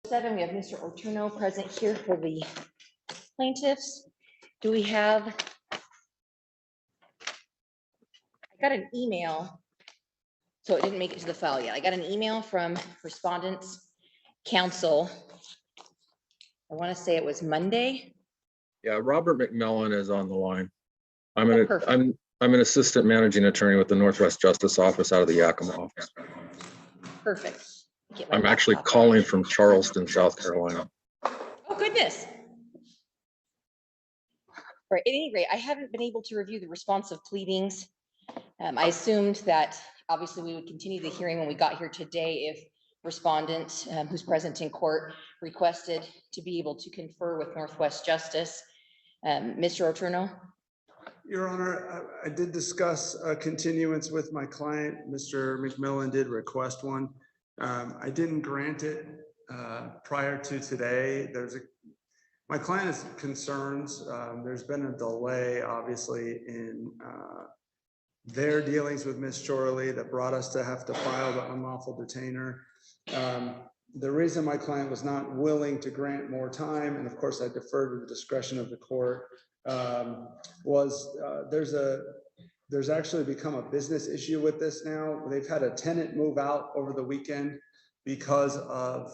7, we have Mr. Ortuno present here for the plaintiffs. Do we have? I got an email, so it didn't make it to the file yet. I got an email from Respondents Council. I want to say it was Monday. Yeah, Robert McMillan is on the line. I'm Oh, an perfect. I'm an assistant managing attorney with the Northwest Justice Office out of the Yakima office. Perfect. Get my I'm actually laptop out. calling from Charleston, South Carolina. Oh, goodness. Right, at any rate, I haven't been able to review the responsive pleadings. I assumed that obviously we would continue the hearing when we got here today if respondent who's present in court requested to be able to confer with Northwest Justice. Mr. Ortuno? Your Honor, I did discuss a continuance with my client. Mr. McMillan did request one. I didn't grant it prior to today. My client has concerns. There's been a delay, obviously, in their dealings with Ms. Chorley that brought us to have to file the unlawful detainer. The reason my client was not willing to grant more time, and of course I defer to the discretion of the court, there's actually become a business issue with this now. They've had a tenant move out over the weekend because of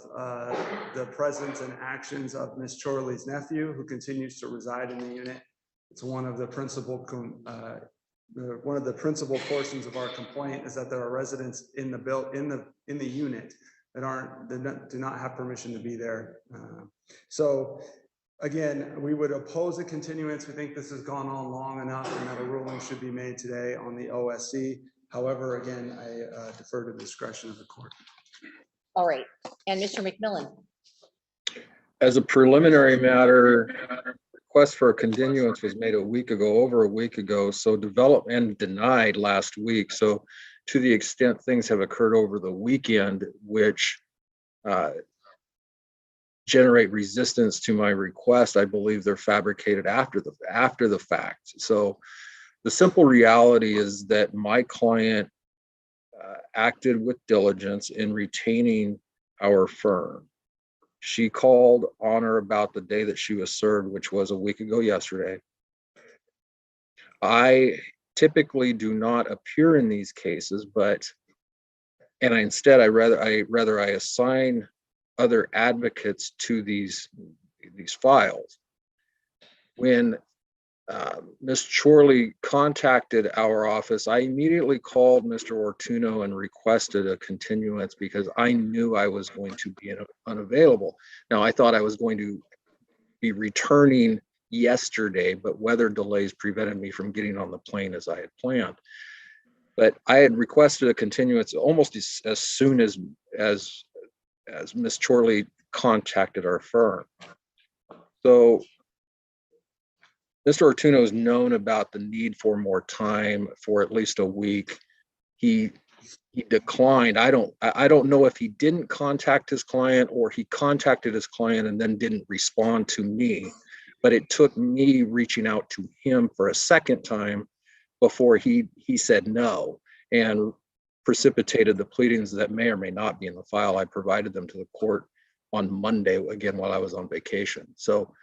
the presence and actions of Ms. Chorley's nephew, who continues to reside in the unit. It's one of the principal portions of our complaint is that there are residents in the unit that do not have permission to be there. So again, we would oppose a continuance. We think this has gone on long enough and that a ruling should be made today on the OSC. However, again, I defer to the discretion of the court. All right, and Mr. McMillan? As a preliminary matter, request for a continuance was made over a week ago, so development denied last week. So to the extent things have occurred over the weekend, which generate resistance to my request, I believe they're fabricated after the fact. So the simple reality is that my client acted with diligence in retaining our firm. She called on or about the day that she was served, which was a week ago yesterday. I typically do not appear in these cases, I assign other advocates to these files. When Ms. Chorley contacted our office, I immediately called Mr. Ortuno and requested a continuance because I knew I was going to be unavailable. Now, I thought I was going to be returning yesterday, but weather delays prevented me from getting on the plane as I had planned. But I had requested a continuance almost as soon as Ms. Chorley contacted our firm. So Mr. Ortuno has known about the need for more time for at least a week. He declined. I don't know if he didn't contact his client or he contacted his client and then didn't respond to me, but it took me reaching out to him for a second time before he said no and precipitated the pleadings that may or may not be in the file. I provided them to the court on Monday, again, while I was on vacation. So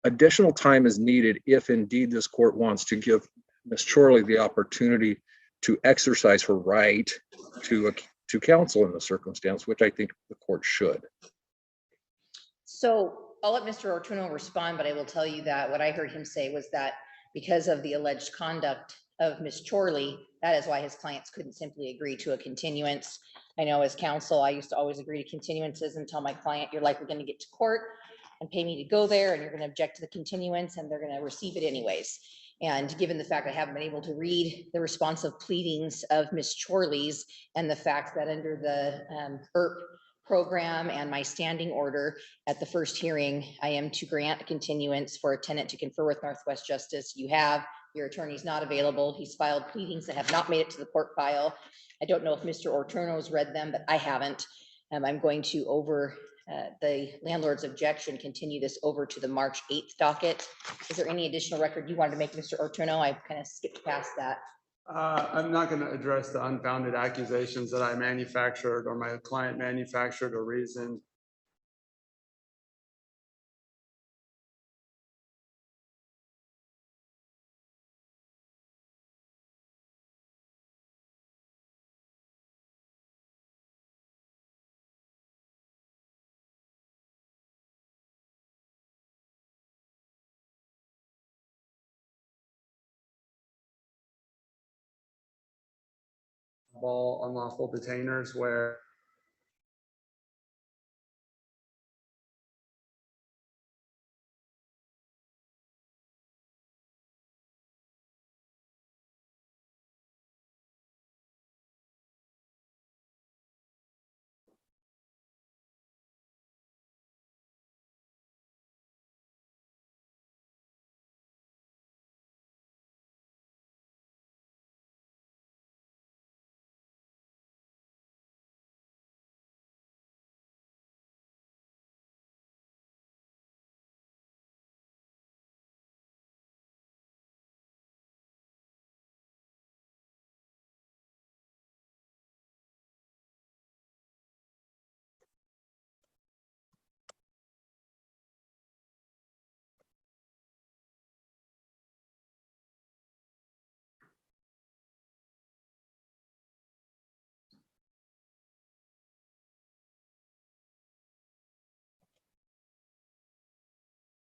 additional time is needed if indeed this court wants to give Ms. Chorley the opportunity to exercise her right to counsel in the circumstance, which I think the court should. So I'll let Mr. Ortuno respond, but I will tell you that what I heard him say was that because of the alleged conduct of Ms. Chorley, that is why his clients couldn't simply agree to a continuance. I know as counsel, I used to always agree to continuances and tell my client, you're likely going to get to court and pay me to go there, and you're going to object to the continuance, and they're going to receive it anyways. And given the fact I haven't been able to read the responsive pleadings of Ms. Chorley's and the fact that under the IRP program and my standing order at the first hearing, I am to grant a continuance for a tenant to confer with Northwest Justice. Your attorney's not available. He's filed pleadings that have not made it to the court file. I don't know if Mr. Ortuno's read them, but I haven't. I'm going to, over the landlord's objection, continue this over to the March 8th docket. Is there any additional record you wanted to make, Mr. Ortuno? I kind of skipped past that. I'm not going to address the unfounded accusations that I manufactured or my client manufactured or reasoned softball unlawful detainers where